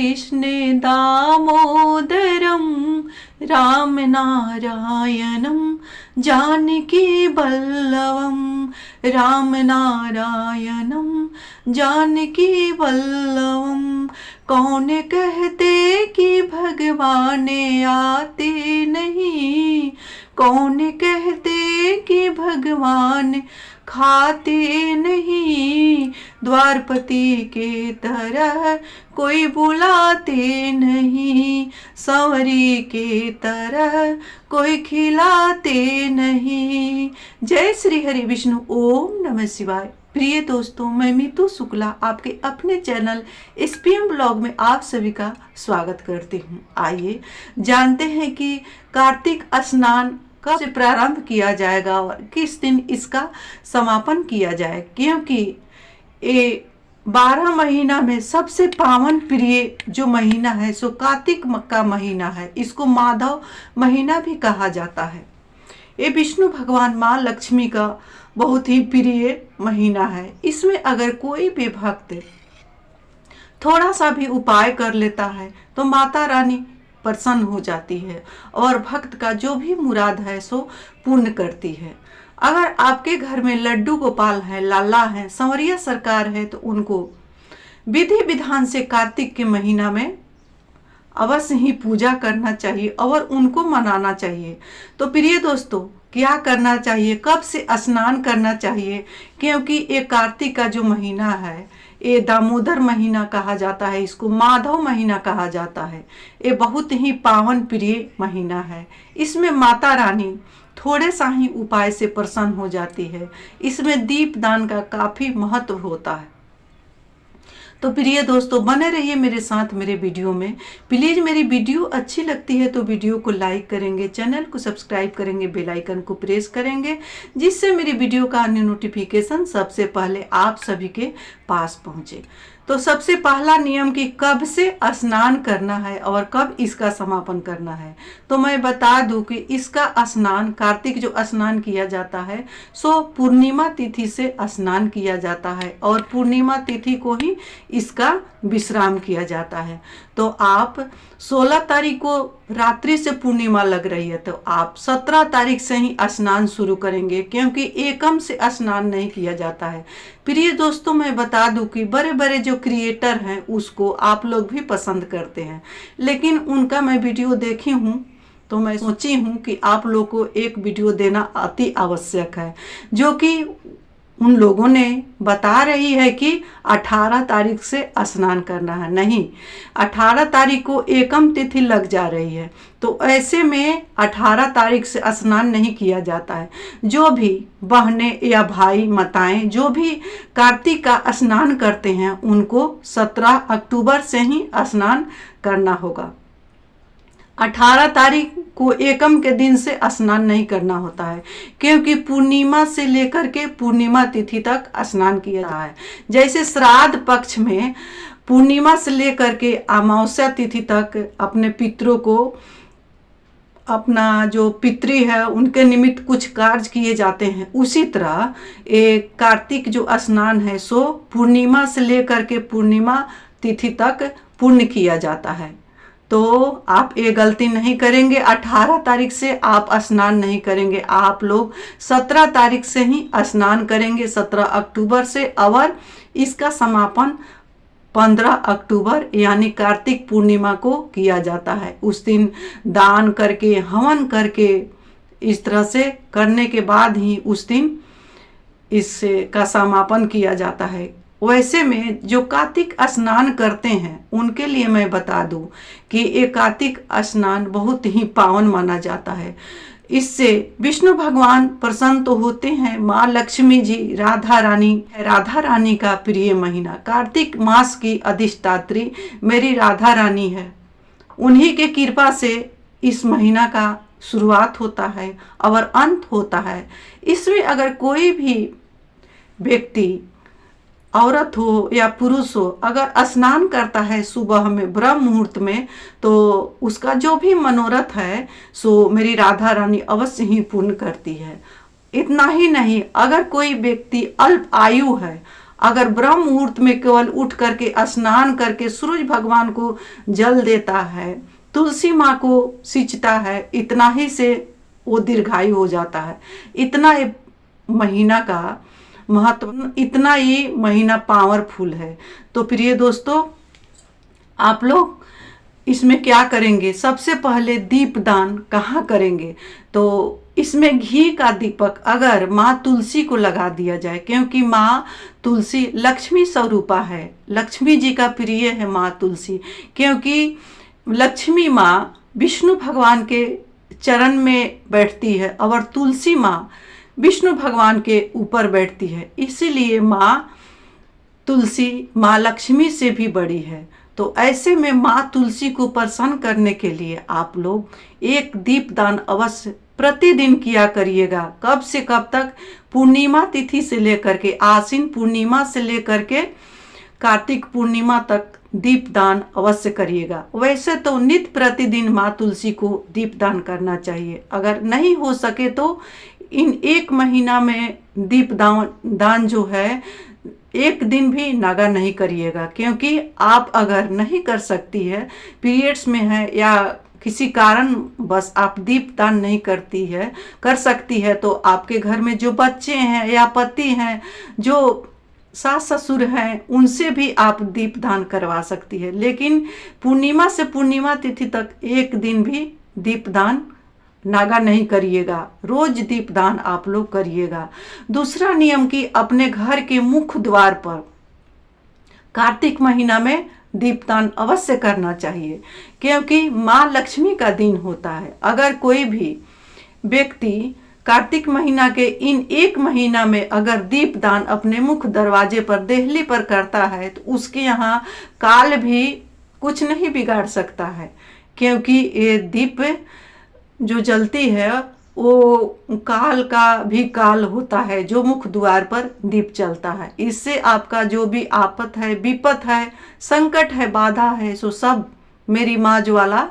कृष्णे दामोदरं राम नारायणं जानकी वल्लभं राम नारायणं जानकी वल्लभं। कौन कहते कि भगवान आते नहीं, कौन कहते कि भगवान खाते नहीं, द्वारपति के तरह कोई बुलाते नहीं, संवरी के तरह कोई खिलाते नहीं। जय श्री हरि विष्णु। ओम नमः शिवाय। प्रिय दोस्तों, मैं मीतू शुक्ला आपके अपने चैनल SPM ब्लॉग में आप सभी का स्वागत करती हूँ। आइए जानते हैं कि कार्तिक स्नान कब से प्रारंभ किया जाएगा और किस दिन इसका समापन किया जाए, क्योंकि ये 12 महीना में सबसे पावन प्रिय जो महीना है सो कार्तिक का महीना है। इसको माधव महीना भी कहा जाता है। ये विष्णु भगवान माँ लक्ष्मी का बहुत ही प्रिय महीना है। इसमें अगर कोई भी भक्त थोड़ा सा भी उपाय कर लेता है तो माता रानी प्रसन्न हो जाती है और भक्त का जो भी मुराद है सो पूर्ण करती है। अगर आपके घर में लड्डू गोपाल है, लाला है, संवरिया सरकार है तो उनको विधि विधान से कार्तिक के महीना में अवश्य ही पूजा करना चाहिए और उनको मनाना चाहिए। तो प्रिय दोस्तों, क्या करना चाहिए, कब से स्नान करना चाहिए, क्योंकि ये कार्तिक का जो महीना है ये दामोदर महीना कहा जाता है, इसको माधव महीना कहा जाता है। ये बहुत ही पावन प्रिय महीना है। इसमें माता रानी थोड़े सा ही उपाय से प्रसन्न हो जाती है। इसमें दीप दान का काफी महत्व होता है। तो प्रिय दोस्तों, बने रहिए मेरे साथ मेरे वीडियो में। प्लीज मेरी वीडियो अच्छी लगती है तो वीडियो को लाइक करेंगे, चैनल को सब्सक्राइब करेंगे, बेल आइकन को प्रेस करेंगे, जिससे मेरी वीडियो का अन्य नोटिफिकेशन सबसे पहले आप सभी के पास पहुंचे। तो सबसे पहला नियम कि कब से स्नान करना है और कब इसका समापन करना है, तो मैं बता दूं कि इसका स्नान, कार्तिक जो स्नान किया जाता है सो पूर्णिमा तिथि से स्नान किया जाता है और पूर्णिमा तिथि को ही इसका विश्राम किया जाता है। तो आप 16 तारीख को रात्रि से पूर्णिमा लग रही है तो आप 17 तारीख से ही स्नान शुरू करेंगे, क्योंकि एकम से स्नान नहीं किया जाता है। प्रिय दोस्तों, मैं बता दूं कि बड़े बड़े जो क्रिएटर हैं उसको आप लोग भी पसंद करते हैं, लेकिन उनका मैं वीडियो देखी हूँ तो मैं सोची हूँ कि आप लोग को एक वीडियो देना अति आवश्यक है, जो कि उन लोगों ने बता रही है कि 18 तारीख से स्नान करना है। नहीं, 18 तारीख को एकम तिथि लग जा रही है, तो ऐसे में 18 तारीख से स्नान नहीं किया जाता है। जो भी बहनें या भाई माताएं जो भी कार्तिक का स्नान करते हैं उनको 17 अक्टूबर से ही स्नान करना होगा। 18 तारीख को एकम के दिन से स्नान नहीं करना होता है, क्योंकि पूर्णिमा से लेकर के पूर्णिमा तिथि तक स्नान किया जाता है। जैसे श्राद्ध पक्ष में पूर्णिमा से लेकर के अमावस्या तिथि तक अपने पितरों को, अपना जो पितृ है उनके निमित्त कुछ कार्य किए जाते हैं, उसी तरह एक कार्तिक जो स्नान है सो पूर्णिमा से लेकर के पूर्णिमा तिथि तक पूर्ण किया जाता है। तो आप ये गलती नहीं करेंगे, 18 तारीख से आप स्नान नहीं करेंगे, आप लोग 17 तारीख से ही स्नान करेंगे, 17 अक्टूबर से, और इसका समापन 15 अक्टूबर यानी कार्तिक पूर्णिमा को किया जाता है। उस दिन दान करके, हवन करके, इस तरह से करने के बाद ही उस दिन इससे का समापन किया जाता है। वैसे में जो कार्तिक स्नान करते हैं उनके लिए मैं बता दूं कि ये कार्तिक स्नान बहुत ही पावन माना जाता है। इससे विष्णु भगवान प्रसन्न तो होते हैं, माँ लक्ष्मी जी, राधा रानी का प्रिय महीना, कार्तिक मास की अधिष्ठात्री मेरी राधा रानी है। उन्हीं के कृपा से इस महीना का शुरुआत होता है और अंत होता है। इसमें अगर कोई भी व्यक्ति, औरत हो या पुरुष हो, अगर स्नान करता है सुबह में ब्रह्म मुहूर्त में, तो उसका जो भी मनोरथ है सो मेरी राधा रानी अवश्य ही पूर्ण करती है। इतना ही नहीं, अगर कोई व्यक्ति अल्प आयु है अगर ब्रह्म मुहूर्त में केवल उठ करके स्नान करके सूरज भगवान को जल देता है, तुलसी माँ को सींचता है, इतना ही से वो दीर्घायु हो जाता है। इतना ये महीना का महत्व, इतना ये महीना पावरफुल है। तो प्रिय दोस्तों, आप लोग इसमें क्या करेंगे? सबसे पहले दीपदान कहाँ करेंगे? तो इसमें घी का दीपक अगर माँ तुलसी को लगा दिया जाए, क्योंकि माँ तुलसी लक्ष्मी स्वरूपा है, लक्ष्मी जी का प्रिय है माँ तुलसी, क्योंकि लक्ष्मी माँ विष्णु भगवान के चरण में बैठती है और तुलसी माँ विष्णु भगवान के ऊपर बैठती है, इसीलिए माँ तुलसी माँ लक्ष्मी से भी बड़ी है। तो ऐसे में माँ तुलसी को प्रसन्न करने के लिए आप लोग एक दीपदान अवश्य प्रतिदिन किया करिएगा। कब से कब तक? पूर्णिमा तिथि से लेकर के, आश्विन पूर्णिमा से लेकर के कार्तिक पूर्णिमा तक दीपदान अवश्य करिएगा। वैसे तो नित्य प्रतिदिन माँ तुलसी को दीपदान करना चाहिए। अगर नहीं हो सके तो इन एक महीना में दीपदान जो है एक दिन भी नागा नहीं करिएगा, क्योंकि आप अगर नहीं कर सकती है, पीरियड्स में है या किसी कारण बस आप दीपदान नहीं कर सकती है, तो आपके घर में जो बच्चे हैं या पति हैं, जो सास ससुर हैं, उनसे भी आप दीपदान करवा सकती है। लेकिन पूर्णिमा से पूर्णिमा तिथि तक एक दिन भी दीपदान नागा नहीं करिएगा, रोज दीपदान आप लोग करिएगा। दूसरा नियम कि अपने घर के मुख्य द्वार पर कार्तिक महीना में दीपदान अवश्य करना चाहिए, क्योंकि माँ लक्ष्मी का दिन होता है। अगर कोई भी व्यक्ति कार्तिक महीना के इन एक महीना में अगर दीपदान अपने मुख्य दरवाजे पर देहली पर करता है, तो उसके यहाँ काल भी कुछ नहीं बिगाड़ सकता है, क्योंकि ये दीप जो जलती है वो काल का भी काल होता है, जो मुख्य द्वार पर दीप चलता है। इससे आपका जो भी आपत है, विपत है, संकट है, बाधा है, सो सब मेरी माँ ज्वाला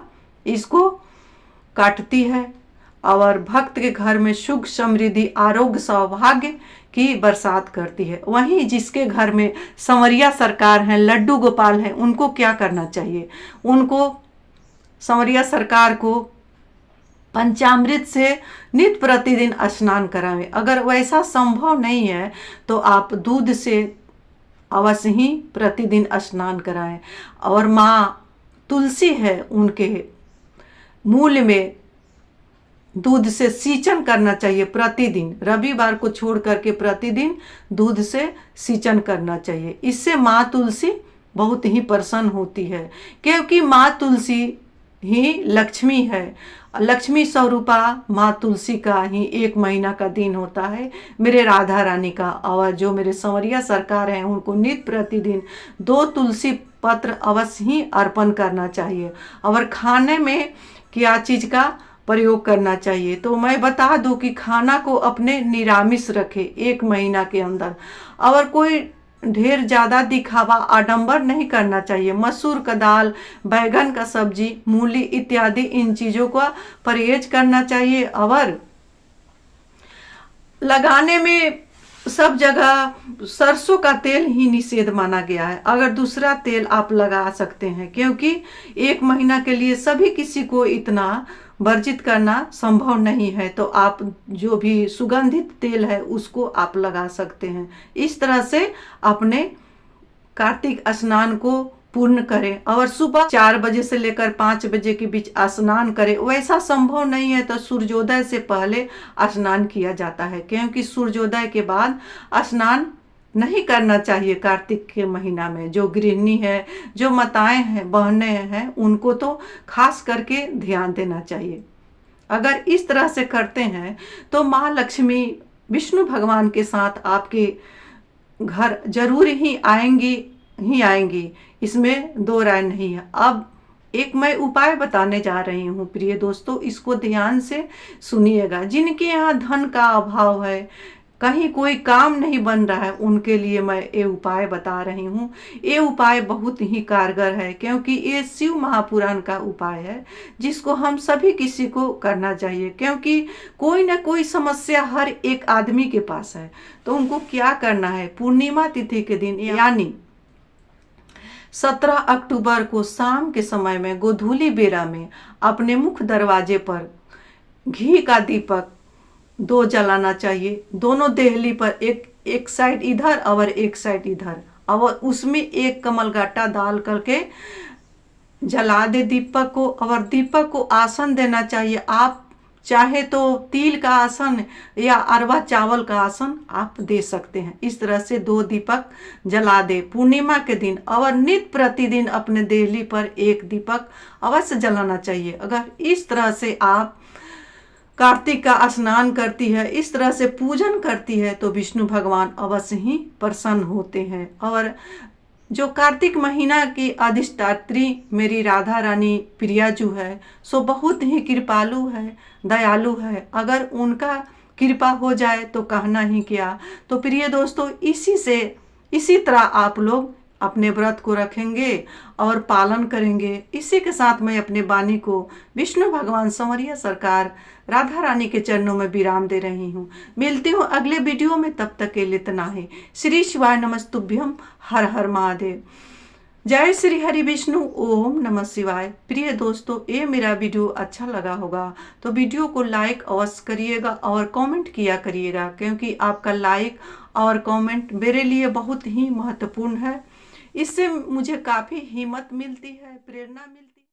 इसको काटती है और भक्त के घर में सुख समृद्धि आरोग्य सौभाग्य की बरसात करती है। वहीं जिसके घर में संवरिया सरकार हैं, लड्डू गोपाल हैं, उनको क्या करना चाहिए? उनको संवरिया सरकार को पंचामृत से नित्य प्रतिदिन स्नान करावें। अगर वैसा संभव नहीं है तो आप दूध से अवश्य ही प्रतिदिन स्नान कराएं। और माँ तुलसी है, उनके मूल में दूध से सींचन करना चाहिए प्रतिदिन, रविवार को छोड़ करके प्रतिदिन दूध से सींचन करना चाहिए। इससे माँ तुलसी बहुत ही प्रसन्न होती है, क्योंकि माँ तुलसी ही लक्ष्मी है। लक्ष्मी स्वरूपा माँ तुलसी का ही एक महीना का दिन होता है, मेरे राधा रानी का। और जो मेरे संवरिया सरकार हैं, उनको नित्य प्रतिदिन 2 तुलसी पत्र अवश्य ही अर्पण करना चाहिए। और खाने में क्या चीज़ का प्रयोग करना चाहिए? तो मैं बता दूं कि खाना को अपने निरामिष रखे एक महीना के अंदर, और कोई ढेर ज़्यादा दिखावा आडंबर नहीं करना चाहिए। मसूर का दाल, बैगन का सब्जी, मूली इत्यादि इन चीज़ों का परहेज करना चाहिए। और लगाने में सब जगह सरसों का तेल ही निषेध माना गया है। अगर दूसरा तेल आप लगा सकते हैं, क्योंकि एक महीना के लिए सभी किसी को इतना वर्जित करना संभव नहीं है, तो आप जो भी सुगंधित तेल है उसको आप लगा सकते हैं। इस तरह से अपने कार्तिक स्नान को पूर्ण करें। और सुबह 4 बजे से लेकर 5 बजे के बीच स्नान करें। वैसा संभव नहीं है तो सूर्योदय से पहले स्नान किया जाता है, क्योंकि सूर्योदय के बाद स्नान नहीं करना चाहिए कार्तिक के महीना में। जो गृहिणी है, जो माताएं हैं, बहनें हैं, उनको तो खास करके ध्यान देना चाहिए। अगर इस तरह से करते हैं तो माँ लक्ष्मी विष्णु भगवान के साथ आपके घर जरूर ही आएंगी, इसमें 2 राय नहीं है। अब एक मैं उपाय बताने जा रही हूँ प्रिय दोस्तों, इसको ध्यान से सुनिएगा। जिनके यहाँ धन का अभाव है, कहीं कोई काम नहीं बन रहा है, उनके लिए मैं ये उपाय बता रही हूँ। ये उपाय बहुत ही कारगर है, क्योंकि ये शिव महापुराण का उपाय है, जिसको हम सभी किसी को करना चाहिए, क्योंकि कोई ना कोई समस्या हर एक आदमी के पास है। तो उनको क्या करना है, पूर्णिमा तिथि के दिन यानी 17 अक्टूबर को शाम के समय में गोधूली बेरा में अपने मुख्य दरवाजे पर घी का दीपक 2 जलाना चाहिए। दोनों देहली पर एक साइड इधर और एक साइड इधर, और उसमें एक कमलगट्टा डाल करके जला दे दीपक को। और दीपक को आसन देना चाहिए। आप चाहे तो तिल का आसन या अरवा चावल का आसन आप दे सकते हैं। इस तरह से 2 दीपक जला दे पूर्णिमा के दिन। और नित्य प्रतिदिन अपने देहली पर 1 दीपक अवश्य जलाना चाहिए। अगर इस तरह से आप कार्तिक का स्नान करती है, इस तरह से पूजन करती है, तो विष्णु भगवान अवश्य ही प्रसन्न होते हैं। और जो कार्तिक महीना की अधिष्ठात्री मेरी राधा रानी प्रिया जो है, सो बहुत ही कृपालु है, दयालु है। अगर उनका कृपा हो जाए तो कहना ही क्या। तो प्रिय दोस्तों, इसी तरह आप लोग अपने व्रत को रखेंगे और पालन करेंगे। इसी के साथ मैं अपने वाणी को विष्णु भगवान संवरिया सरकार राधा रानी के चरणों में विराम दे रही हूँ। मिलती हूँ अगले वीडियो में, तब तक के लिए इतना ही। श्री शिवाय नमस्तुभ्यम, हर हर महादेव। जय श्री हरि विष्णु, ओम नमः शिवाय। प्रिय दोस्तों, ये मेरा वीडियो अच्छा लगा होगा तो वीडियो को लाइक अवश्य करिएगा और कमेंट किया करिएगा, क्योंकि आपका लाइक और कमेंट मेरे लिए बहुत ही महत्वपूर्ण है। इससे मुझे काफ़ी हिम्मत मिलती है, प्रेरणा मिलती है।